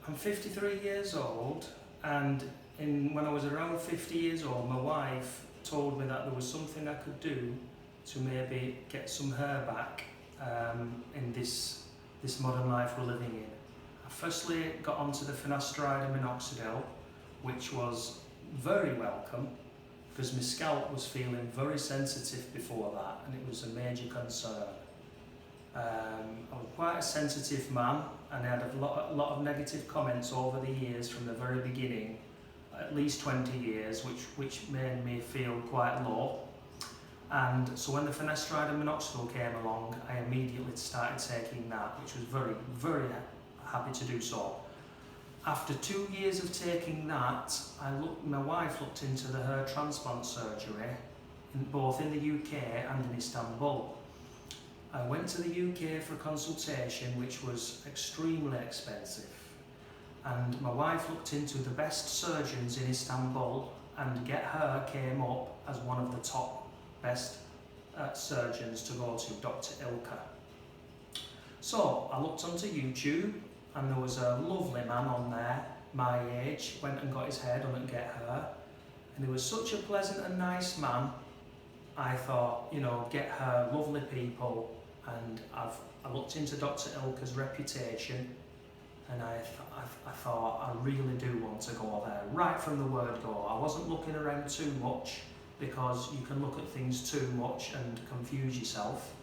I'm 53 years old, and when I was around 50 years old, my wife told me that there was something I could do to maybe get some hair back in this modern life we're living in. I firstly got onto the finasteride and minoxidil, which was very welcome because my scalp was feeling very sensitive before that, and it was a major concern. I was quite a sensitive man, and I had a lot of negative comments over the years from the very beginning, at least 20 years, which made me feel quite low. And so when the finasteride and minoxidil came along, I immediately started taking that, which was very, very happy to do so. After 2 years of taking that, my wife looked into the hair transplant surgery, both in the UK and in Istanbul. I went to the UK for a consultation, which was extremely expensive. And my wife looked into the best surgeons in Istanbul, and Get Her came up as one of the top best surgeons to go to, Dr. Ilker. So I looked onto YouTube, and there was a lovely man on there, my age, went and got his hair done at Get Her, and he was such a pleasant and nice man. I thought, you know, Get Her, lovely people, and I looked into Dr. Ilker's reputation, and I thought I really do want to go there, right from the word go. I wasn't looking around too much, because you can look at things too much and confuse yourself.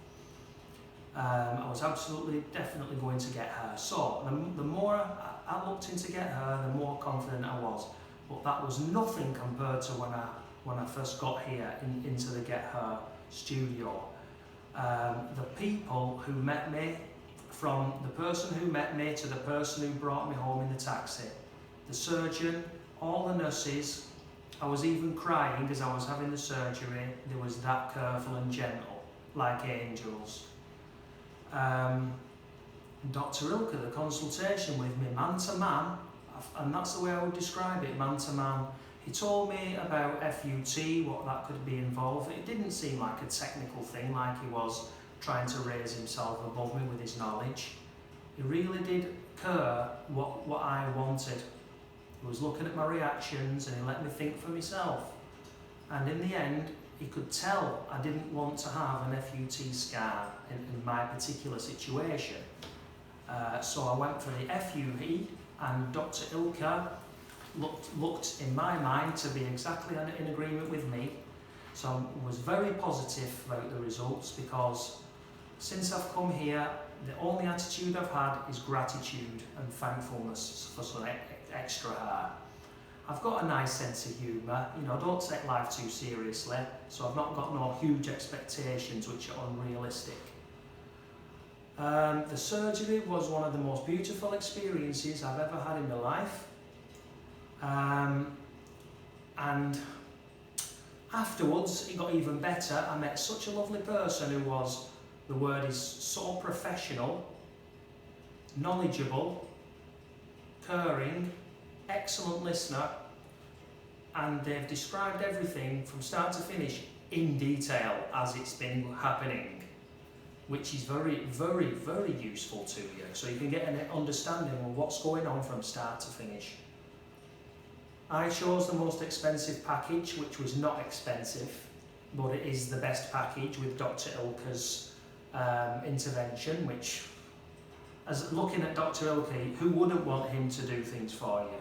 I was definitely going to Get Her. So the more I looked into Get Her, the more confident I was. But that was nothing compared to when I first got here into the Get Her studio. The people who met me, from the person who met me to the person who brought me home in the taxi, the surgeon, all the nurses, I was even crying as I was having the surgery. They was that careful and gentle, like angels. Dr. Ilker, the consultation with me, man to man, and that's the way I would describe it, man to man. He told me about FUE, what that could be involved. It didn't seem like a technical thing, like he was trying to raise himself above me with his knowledge. He really did care what I wanted. He was looking at my reactions, and he let me think for myself. And in the end, he could tell I didn't want to have an FUE scar in my particular situation. So I went for the FUE, and Dr. Ilker looked in my mind to be exactly in agreement with me. So I was very positive about the results, because since I've come here, the only attitude I've had is gratitude and thankfulness for some extra hair. I've got a nice sense of humour, you know, I don't take life too seriously, so I've not got no huge expectations which are unrealistic. The surgery was one of the most beautiful experiences I've ever had in my life. And afterwards, it got even better. I met such a lovely person who was, the word is so professional, knowledgeable, caring, excellent listener, and they've described everything from start to finish in detail as it's been happening, which is very, very, very useful to you, so you can get an understanding of what's going on from start to finish. I chose the most expensive package, which was not expensive, but it is the best package with Dr. Ilker's intervention, which, as looking at Dr. Ilker, who wouldn't want him to do things for you?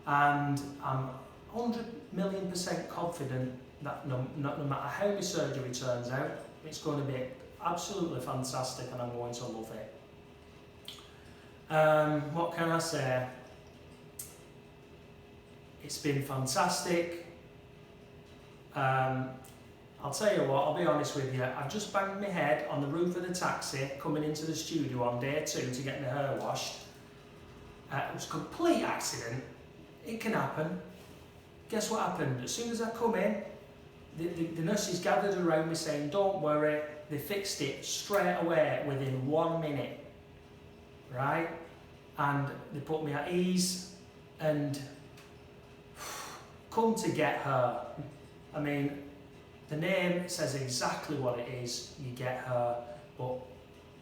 And I'm 100,000,000% confident that no matter how my surgery turns out, it's going to be absolutely fantastic, and I'm going to love it. What can I say? It's been fantastic. I'll tell you what, I'll be honest with you, I've just banged my head on the roof of the taxi coming into the studio on day 2 to get my hair washed. It was a complete accident. It can happen. Guess what happened? As soon as I come in, the nurses gathered around me saying, don't worry, they fixed it straight away within 1 minute, right? And they put me at ease, and come to Get Her. I mean, the name says exactly what it is, you Get Her, but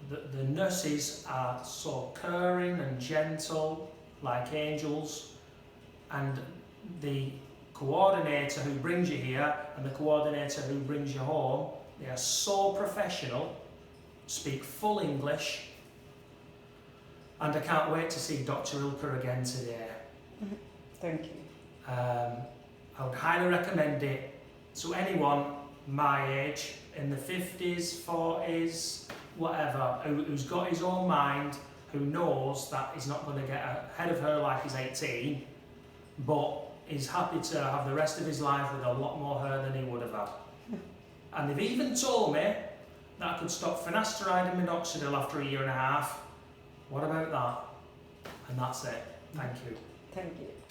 the nurses are so caring and gentle, like angels, and the coordinator who brings you here and the coordinator who brings you home, they are so professional, speak full English, and I can't wait to see Dr. Ilker again today. Thank you. I would highly recommend it to anyone my age, in the 50s, 40s, whatever, who's got his own mind, who knows that he's not going to get ahead of her like he's 18, but is happy to have the rest of his life with a lot more hair than he would have had. And they've even told me that I could stop finasteride and minoxidil after 1.5 years. What about that? And that's it. Thank you. Thank you.